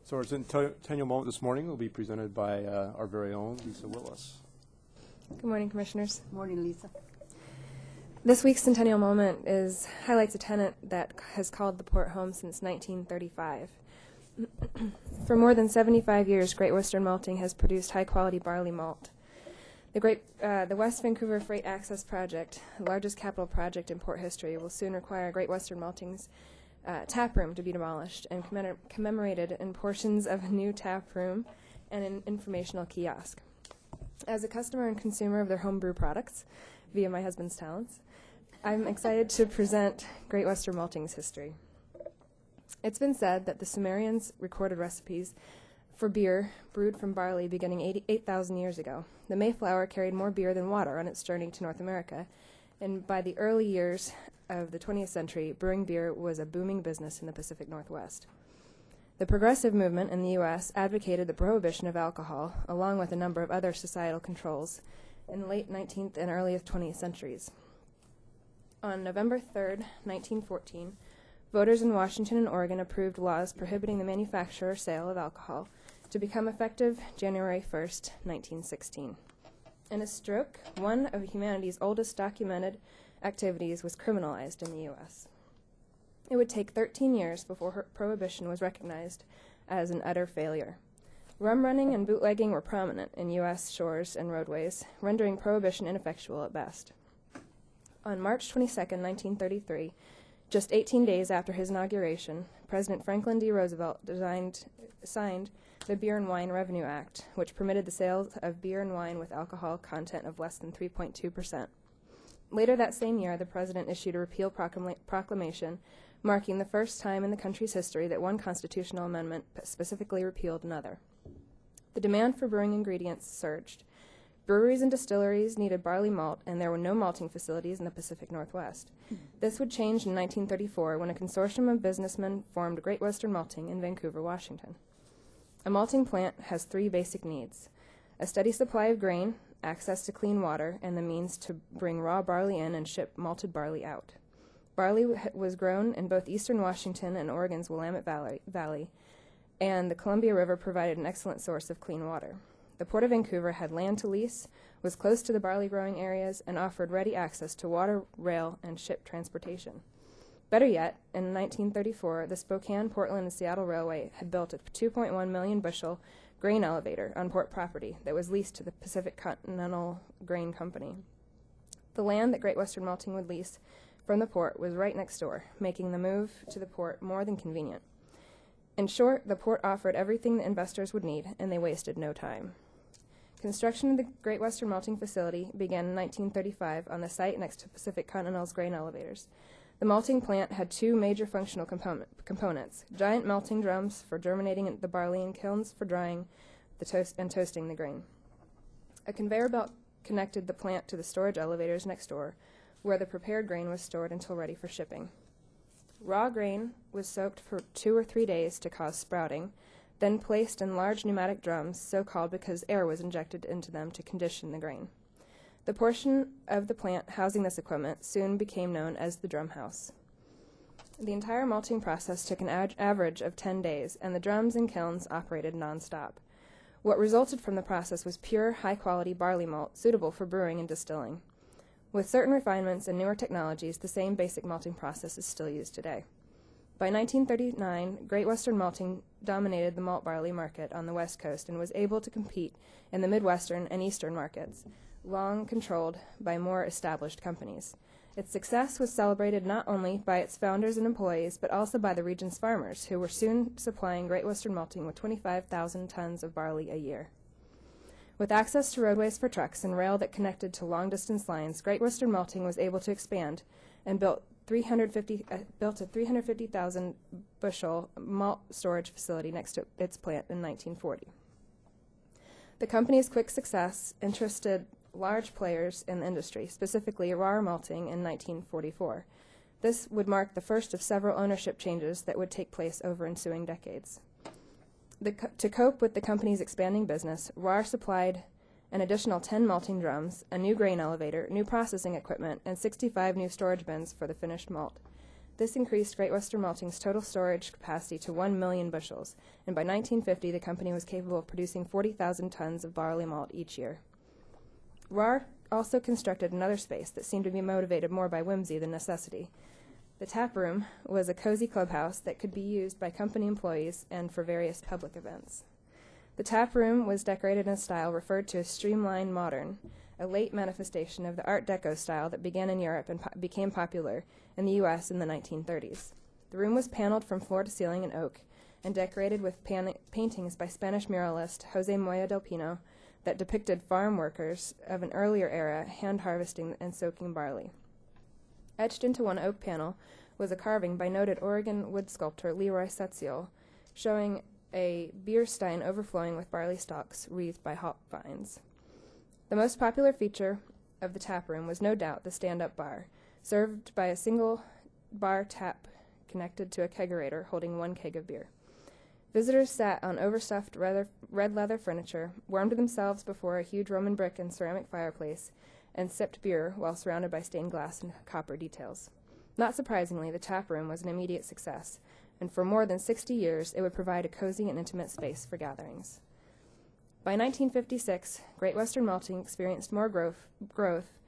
So our Centennial moment this morning will be presented by our very own Lisa Willis. Good morning, Commissioners. Good morning, Lisa. This week's Centennial moment highlights a tenant that has called the port home since 1935. For more than 75 years, Great Western Malting has produced high-quality barley malt. The West Vancouver Freight Access Project, the largest capital project in port history, will soon require Great Western Malting's tap room to be demolished and commemorated in portions of a new tap room and an informational kiosk. As a customer and consumer of their homebrew products, via my husband's talents, I'm excited to present Great Western Malting's history. It's been said that the Sumerians recorded recipes for beer brewed from barley beginning 8,000 years ago. The Mayflower carried more beer than water on its journey to North America, and by the early years of the 20th century, brewing beer was a booming business in the Pacific Northwest. The progressive movement in the U.S. advocated the prohibition of alcohol, along with a number of other societal controls, in the late 19th and early 20th centuries. On November 3, 1914, voters in Washington and Oregon approved laws prohibiting the manufacture or sale of alcohol to become effective January 1, 1916. In a stroke, one of humanity's oldest documented activities was criminalized in the U.S. It would take 13 years before prohibition was recognized as an utter failure. Rum running and bootlegging were prominent in U.S. shores and roadways, rendering prohibition ineffectual at best. On March 22, 1933, just 18 days after his inauguration, President Franklin D. Roosevelt signed the Beer and Wine Revenue Act, which permitted the sale of beer and wine with alcohol content of less than 3.2%. Later that same year, the President issued a repeal proclamation marking the first time in the country's history that one constitutional amendment specifically repealed another. The demand for brewing ingredients surged. Breweries and distilleries needed barley malt, and there were no malting facilities in the Pacific Northwest. This would change in 1934 when a consortium of businessmen formed Great Western Malting in Vancouver, Washington. A malting plant has three basic needs: a steady supply of grain, access to clean water, and the means to bring raw barley in and ship malted barley out. Barley was grown in both eastern Washington and Oregon's Willamette Valley, and the Columbia River provided an excellent source of clean water. The Port of Vancouver had land to lease, was close to the barley growing areas, and offered ready access to water, rail, and ship transportation. Better yet, in 1934, the Spokane, Portland, and Seattle Railway had built a 2.1 million bushel grain elevator on port property that was leased to the Pacific Continental Grain Company. The land that Great Western Malting would lease from the port was right next door, making the move to the port more than convenient. In short, the port offered everything the investors would need, and they wasted no time. Construction of the Great Western Malting facility began in 1935 on the site next to Pacific Continental's grain elevators. The malting plant had two major functional components: giant melting drums for germinating the barley and kilns for drying and toasting the grain. A conveyor belt connected the plant to the storage elevators next door, where the prepared grain was stored until ready for shipping. Raw grain was soaked for 2 or 3 days to cause sprouting, then placed in large pneumatic drums, so called because air was injected into them to condition the grain. The portion of the plant housing this equipment soon became known as the drum house. The entire malting process took an average of 10 days, and the drums and kilns operated nonstop. What resulted from the process was pure, high-quality barley malt suitable for brewing and distilling. With certain refinements and newer technologies, the same basic malting process is still used today. By 1939, Great Western Malting dominated the malt barley market on the West Coast and was able to compete in the Midwestern and Eastern markets, long controlled by more established companies. Its success was celebrated not only by its founders and employees, but also by the region's farmers, who were soon supplying Great Western Malting with 25,000 tons of barley a year. With access to roadways for trucks and rail that connected to long-distance lines, Great Western Malting was able to expand and built a 350,000 bushel malt storage facility next to its plant in 1940. The company's quick success interested large players in the industry, specifically raw malting in 1944. This would mark the first of several ownership changes that would take place over ensuing decades. To cope with the company's expanding business, RAR supplied an additional 10 malting drums, a new grain elevator, new processing equipment, and 65 new storage bins for the finished malt. This increased Great Western Malting's total storage capacity to 1 million bushels, and by 1950 the company was capable of producing 40,000 tons of barley malt each year. RAR also constructed another space that seemed to be motivated more by whimsy than necessity. The tap room was a cozy clubhouse that could be used by company employees and for various public events. The tap room was decorated in a style referred to as streamlined modern, a late manifestation of the Art Deco style that began in Europe and became popular in the U.S. in the 1930s. The room was paneled from floor to ceiling in oak and decorated with paintings by Spanish muralist Jose Moya del Pino that depicted farm workers of an earlier era hand harvesting and soaking barley. Etched into one oak panel was a carving by noted Oregon wood sculptor Leroy Setziol, showing a beer stein overflowing with barley stalks wreathed by hop vines. The most popular feature of the tap room was no doubt the stand-up bar, served by a single bar tap connected to a kegerator holding 1 keg of beer. Visitors sat on overstuffed red leather furniture, warmed themselves before a huge Roman brick and ceramic fireplace, and sipped beer while surrounded by stained glass and copper details. Not surprisingly, the tap room was an immediate success, and for more than 60 years it would provide a cozy and intimate space for gatherings. By 1956, Great Western Malting experienced more growth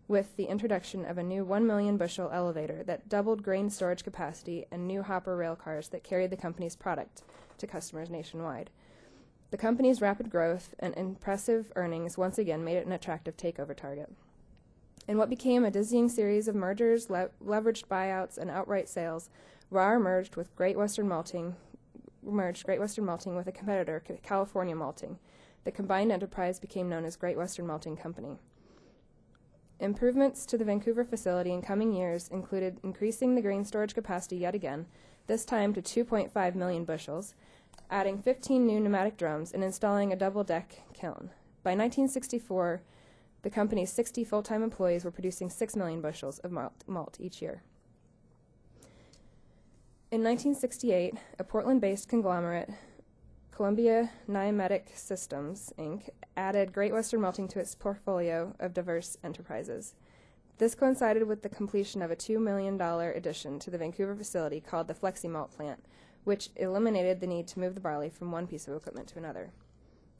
with the introduction of a new 1 million bushel elevator that doubled grain storage capacity and new hopper rail cars that carried the company's product to customers nationwide. The company's rapid growth and impressive earnings once again made it an attractive takeover target. In what became a dizzying series of mergers, leveraged buyouts, and outright sales, RAR merged Great Western Malting with a competitor, California Malting. The combined enterprise became known as Great Western Malting Company. Improvements to the Vancouver facility in coming years included increasing the grain storage capacity yet again, this time to 2.5 million bushels, adding 15 new pneumatic drums, and installing a double-deck kiln. By 1964, the company's 60 full-time employees were producing 6 million bushels of malt each year. In 1968, a Portland-based conglomerate, Columbia Pneumatic Systems, Inc., added Great Western Malting to its portfolio of diverse enterprises. This coincided with the completion of a $2 million addition to the Vancouver facility called the Flexi Malt Plant, which eliminated the need to move the barley from one piece of equipment to another.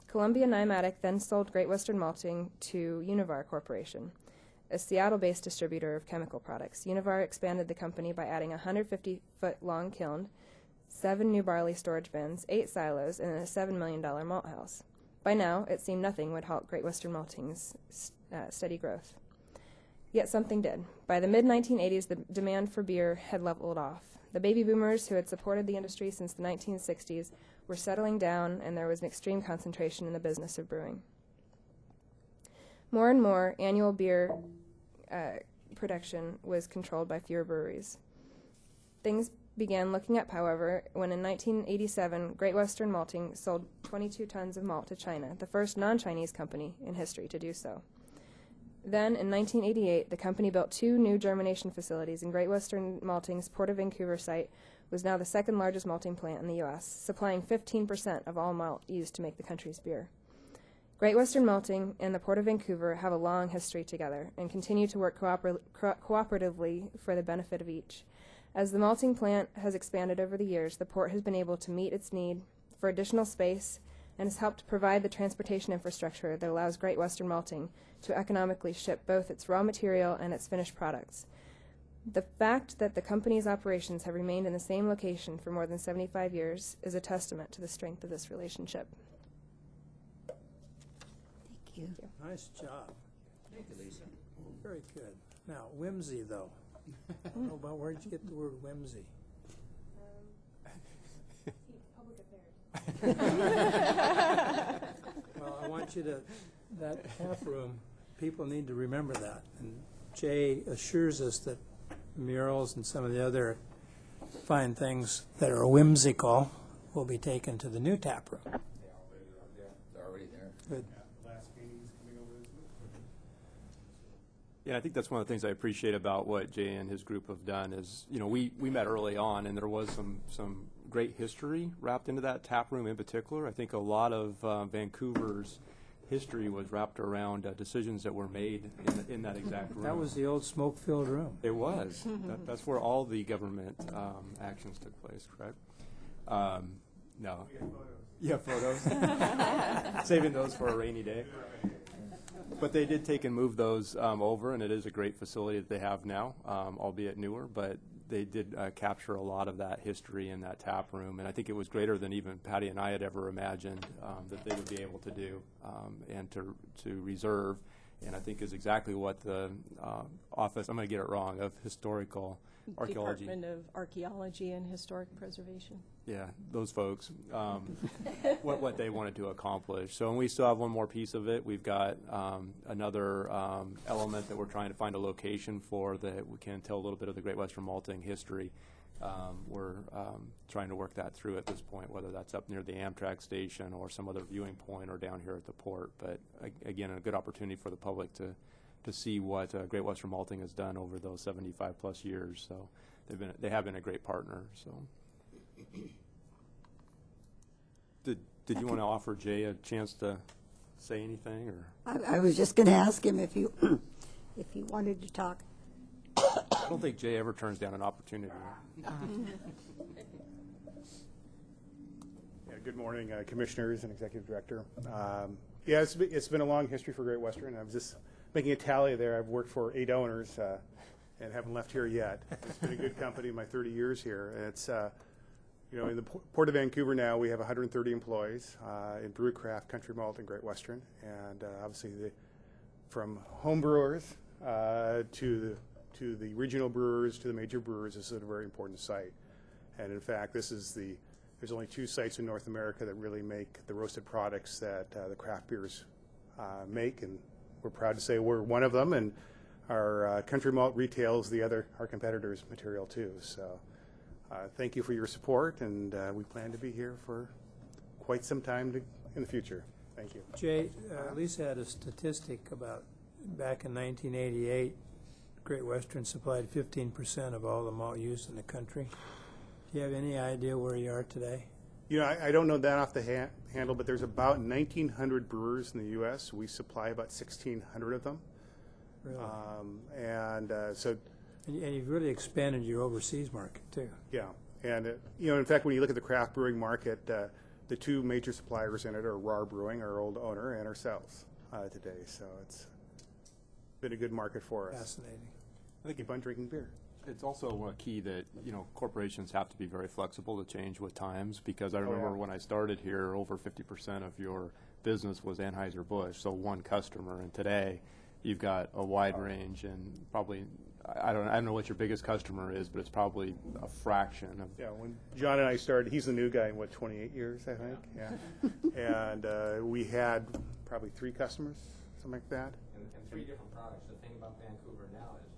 Columbia Pneumatic then sold Great Western Malting to Univar Corporation, a Seattle-based distributor of chemical products. Univar expanded the company by adding a 150-foot-long kiln, 7 new barley storage bins, 8 silos, and a $7 million malt house. By now, it seemed nothing would halt Great Western Malting's steady growth. Yet something did. By the mid-1980s, the demand for beer had leveled off. The baby boomers who had supported the industry since the 1960s were settling down, and there was an extreme concentration in the business of brewing. More and more, annual beer production was controlled by fewer breweries. Things began looking up, however, when in 1987, Great Western Malting sold 22 tons of malt to China, the first non-Chinese company in history to do so. Then, in 1988, the company built 2 new germination facilities, and Great Western Malting's Port of Vancouver site was now the second largest malting plant in the U.S., supplying 15% of all malt used to make the country's beer. Great Western Malting and the Port of Vancouver have a long history together and continue to work cooperatively for the benefit of each. As the malting plant has expanded over the years, the port has been able to meet its need for additional space and has helped provide the transportation infrastructure that allows Great Western Malting to economically ship both its raw material and its finished products. The fact that the company's operations have remained in the same location for more than 75 years is a testament to the strength of this relationship. Thank you. Nice job. Thank you, Lisa. Very good. Now, whimsy, though. I don't know about where did you get the word whimsy? Public affairs. Well, I want you to, that tap room, people need to remember that. And Jay assures us that murals and some of the other fine things that are whimsical will be taken to the new tap room. They're already there. Good. Yeah, I think that's one of the things I appreciate about what Jay and his group have done is, you know, we met early on, and there was some great history wrapped into that tap room in particular. I think a lot of Vancouver's history was wrapped around decisions that were made in that exact room. That was the old smoke-filled room. It was. That's where all the government actions took place, correct? No. Yeah, photos. Saving those for a rainy day. But they did take and move those over, and it is a great facility that they have now, albeit newer, but they did capture a lot of that history in that tap room, and I think it was greater than even Patty and I had ever imagined that they would be able to do and to reserve, and I think is exactly what the office, I'm going to get it wrong, of historical archaeology. Department of Archaeology and Historic Preservation. Yeah, those folks, what they wanted to accomplish. So, and we still have one more piece of it. We've got another element that we're trying to find a location for that we can tell a little bit of the Great Western Malting history. We're trying to work that through at this point, whether that's up near the Amtrak station or some other viewing point or down here at the port. But again, a good opportunity for the public to see what Great Western Malting has done over those 75 plus years. So they have been a great partner. So did you want to offer Jay a chance to say anything, or? I was just going to ask him if he if he wanted to talk. I don't think Jay ever turns down an opportunity. Yeah, good morning, commissioners and executive director. Yeah, it's been a long history for Great Western. I was just making a tally there. I've worked for 8 owners and haven't left here yet. It's been a good company in my 30 years here. And it's, you know, in the Port of Vancouver now, we have 130 employees in Brewcraft, Country Malt, and Great Western. And obviously, from home brewers to the regional brewers to the major brewers, this is a very important site. And in fact, there's only 2 sites in North America that really make the roasted products that the craft beers make, and we're proud to say we're one of them, and our Country Malt retails our competitors' material too. So thank you for your support, and we plan to be here for quite some time in the future. Thank you. Jay, Lisa had a statistic about back in 1988, Great Western supplied 15% of all the malt used in the country. Do you have any idea where you are today? You know, I don't know that off the handle, but there's about 1,900 brewers in the U.S. We supply about 1,600 of them. Really? So, and you've really expanded your overseas market too. yeah, and you know, in fact, when you look at the craft brewing market, the 2 major suppliers in it are RAR Brewing, our old owner, and ourselves today. So it's been a good market for us. Fascinating. I think keep on drinking beer. It's also key that, you know, corporations have to be very flexible to change with times, because I remember when I started here, over 50% of your business was Anheuser-Busch, so one customer, and today you've got a wide range, and probably, I don't know what your biggest customer is, but it's probably a fraction of. Yeah, when John and I started, he's the new guy in, 28 years, I think? Yeah. And we had probably 3 customers, something like that. And 3 different products. The thing about Vancouver now is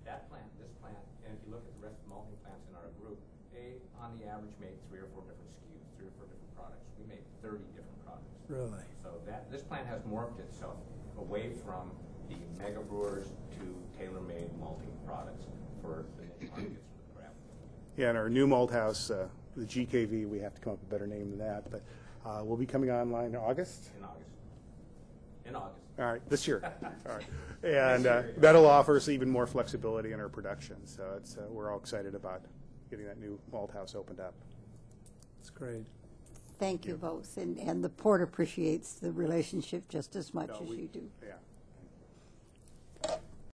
that plant, this plant, and if you look at the rest of the malting plants in our group, they, on the average, make 3 or 4 different SKUs, 3 or 4 different products. We make 30 different products. Really? So this plant has morphed itself away from the mega brewers to tailor-made malting products for the niche markets for the craft. Yeah, and our new malt house, the GKV, we have to come up with a better name than that, but we'll be coming online in August. In August. All right, this year. All right, and that'll offer us even more flexibility in our production. So it's we're all excited about getting that new malt house opened up. That's great. Thank you both, and the port appreciates the relationship just as much No, as you do. Yeah,